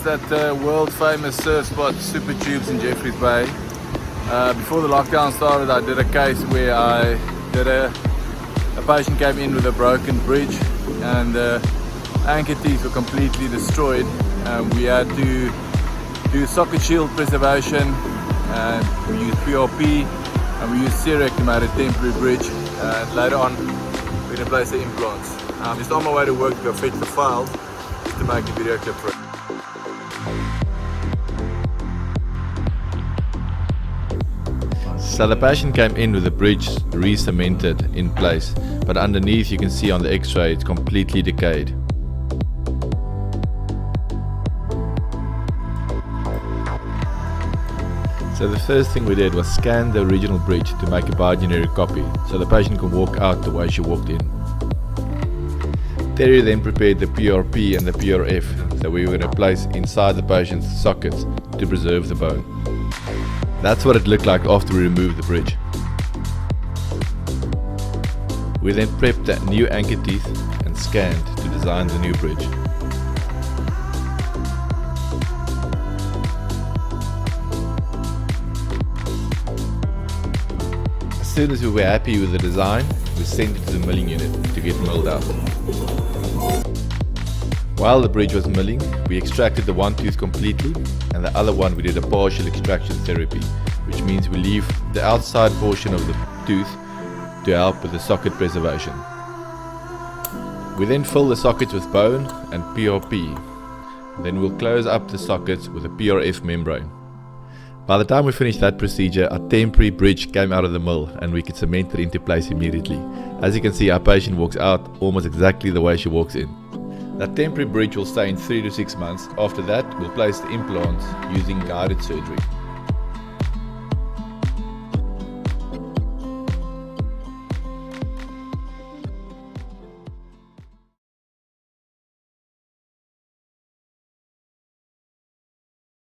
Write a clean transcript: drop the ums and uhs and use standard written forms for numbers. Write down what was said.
at world famous surf spot Super Tubes in Jeffreys Bay. Before the lockdown started, I did a case where a patient came in with a broken bridge and anchor teeth were completely destroyed. We had to do socket shield preservation, and we used PRP and we used CEREC to make a temporary bridge, and later on we're going to place the implants. I'm just on my way to work to go fetch the files to make a video clip for it. So the patient came in with the bridge re-cemented in place, but underneath you can see on the x-ray it's completely decayed. So the first thing we did was scan the original bridge to make a biogeneric copy, so the patient can walk out the way she walked in. Terry then prepared the PRP and the PRF that we were going to place inside the patient's sockets to preserve the bone. That's what it looked like after we removed the bridge. We then prepped the new anchor teeth and scanned to design the new bridge. As soon as we were happy with the design, we sent it to the milling unit to get milled out. While the bridge was milling, we extracted the one tooth completely, and the other one we did a partial extraction therapy, which means we leave the outside portion of the tooth to help with the socket preservation. We then fill the sockets with bone and PRP. Then we'll close up the sockets with a PRF membrane. By the time we finished that procedure, our temporary bridge came out of the mill and we could cement it into place immediately. As you can see, our patient walks out almost exactly the way she walks in. That temporary bridge will stay in 3 to 6 months. After that, we'll place the implants using guided surgery.